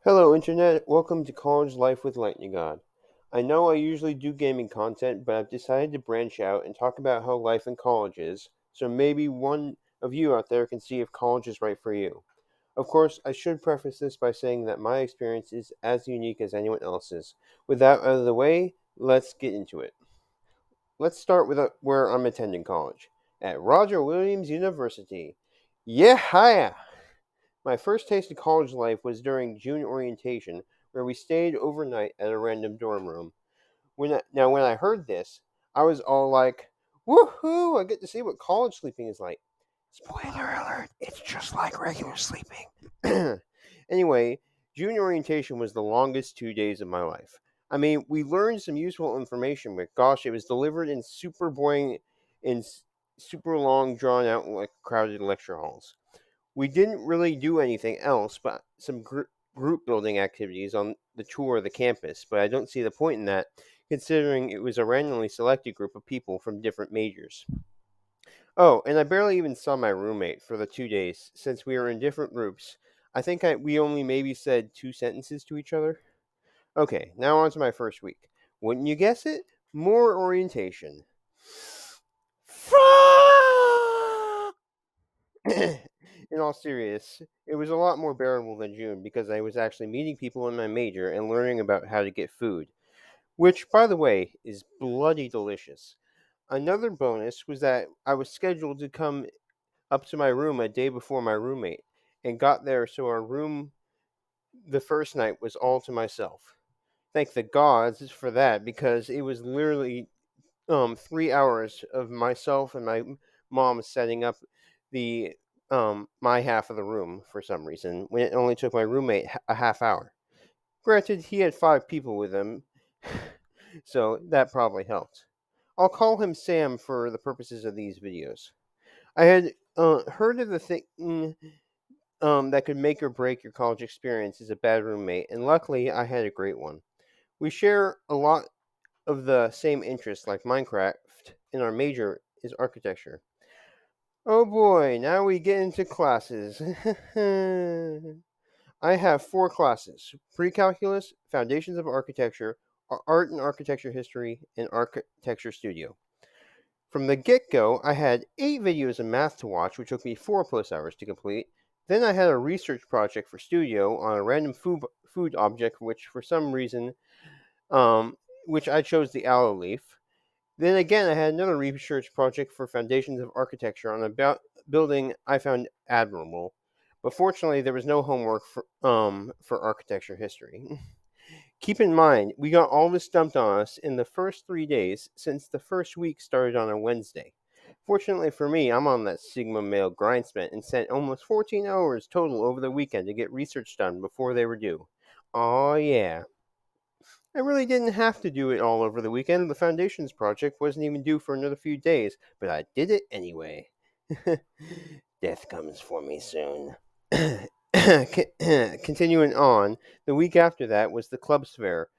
Hello, Internet. Welcome to College Life with Lightning God. I know I usually do gaming content, but I've decided to branch out and talk about how life in college is, so maybe one of you out there can see if college is right for you. Of course, I should preface this by saying that my experience is as unique as anyone else's. With that out of the way, let's get into it. Let's start with where I'm attending college at Roger Williams University. Yeah, hiya! My first taste of college life was during June orientation, where we stayed overnight at a random dorm room. When I heard this, I was all like, "Woohoo! I get to see what college sleeping is like." Spoiler alert, it's just like regular sleeping. Anyway, June orientation was the longest 2 days of my life. I mean, we learned some useful information, but gosh, it was delivered in super boring, in super long, drawn out, like crowded lecture halls. We didn't really do anything else but some group building activities on the tour of the campus, but I don't see the point in that, considering it was a randomly selected group of people from different majors. Oh, and I barely even saw my roommate for the 2 days, since we were in different groups. We only maybe said two sentences to each other. Okay, now on to my first week. Wouldn't you guess it? More orientation. Fuck! In all seriousness, it was a lot more bearable than June because I was actually meeting people in my major and learning about how to get food, which, by the way, is bloody delicious. Another bonus was that I was scheduled to come up to my room a day before my roommate and got there so our room the first night was all to myself. Thank the gods for that because it was literally 3 hours of myself and my mom setting up the my half of the room for some reason when it only took my roommate a half hour. Granted, he had 5 people with him, so that probably helped. I'll call him Sam for the purposes of these videos. I had heard of the thing that could make or break your college experience is a bad roommate, and luckily I had a great one. We share a lot of the same interests like Minecraft, and our major is architecture. Oh boy, now we get into classes. I have 4 classes: pre calculus, foundations of architecture, art and architecture history, and architecture studio. From the get go, I had 8 videos of math to watch, which took me 4 plus hours to complete. Then I had a research project for studio on a random food object, which for some reason, um, which I chose the aloe leaf. Then again, I had another research project for foundations of architecture on a building I found admirable. But fortunately, there was no homework for architecture history. Keep in mind, we got all this dumped on us in the first 3 days since the first week started on a Wednesday. Fortunately for me, I'm on that Sigma male grindspent and spent almost 14 hours total over the weekend to get research done before they were due. Oh yeah. I really didn't have to do it all over the weekend. The Foundations project wasn't even due for another few days, but I did it anyway. Death comes for me soon. Continuing on, the week after that was the clubs fair.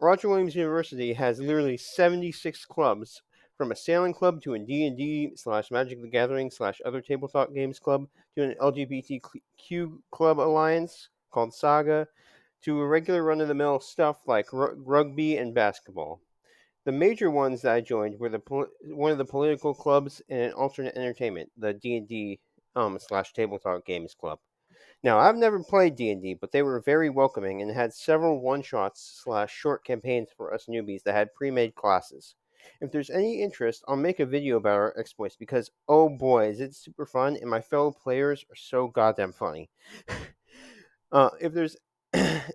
Roger Williams University has literally 76 clubs, from a sailing club to a D&D slash Magic the Gathering slash other tabletop games club to an LGBTQ club alliance called Saga to a regular run-of-the-mill stuff like rugby and basketball. The major ones that I joined were one of the political clubs and an alternate entertainment, the D&D slash tabletop games club. Now, I've never played D&D, but they were very welcoming and had several one-shots slash short campaigns for us newbies that had pre-made classes. If there's any interest, I'll make a video about our exploits because, oh boy, is it super fun, and my fellow players are so goddamn funny. If there's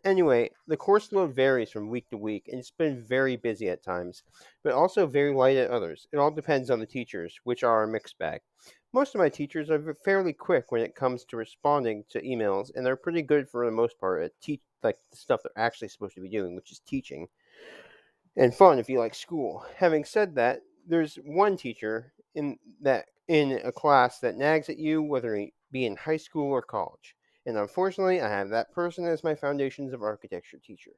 Anyway, the course load varies from week to week, and it's been very busy at times, but also very light at others. It all depends on the teachers, which are a mixed bag. Most of my teachers are fairly quick when it comes to responding to emails, and they're pretty good for the most part at like the stuff they're actually supposed to be doing, which is teaching and fun if you like school. Having said that, there's one teacher in a class that nags at you whether it be in high school or college. And unfortunately, I have that person as my foundations of architecture teacher.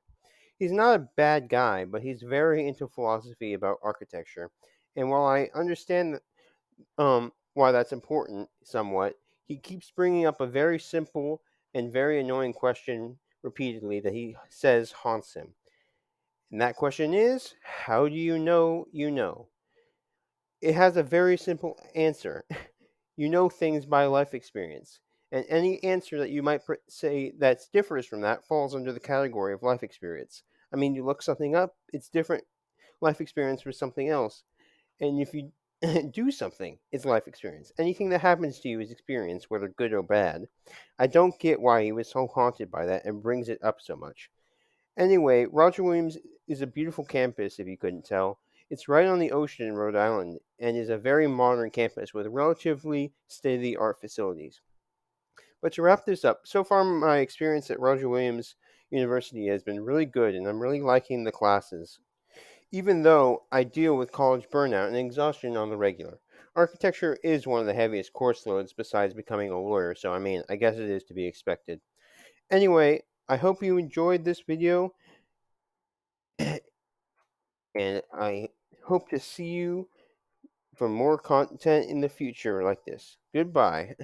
He's not a bad guy, but he's very into philosophy about architecture. And while I understand why that's important somewhat, he keeps bringing up a very simple and very annoying question repeatedly that he says haunts him. And that question is, how do you know you know? It has a very simple answer. You know things by life experience. And any answer that you might say that differs from that falls under the category of life experience. I mean, you look something up, it's different life experience for something else. And if you do something, it's life experience. Anything that happens to you is experience, whether good or bad. I don't get why he was so haunted by that and brings it up so much. Anyway, Roger Williams is a beautiful campus, if you couldn't tell. It's right on the ocean in Rhode Island and is a very modern campus with relatively state of the art facilities. But to wrap this up, so far my experience at Roger Williams University has been really good and I'm really liking the classes, even though I deal with college burnout and exhaustion on the regular. Architecture is one of the heaviest course loads besides becoming a lawyer, so I mean, I guess it is to be expected. Anyway, I hope you enjoyed this video and I hope to see you for more content in the future like this. Goodbye.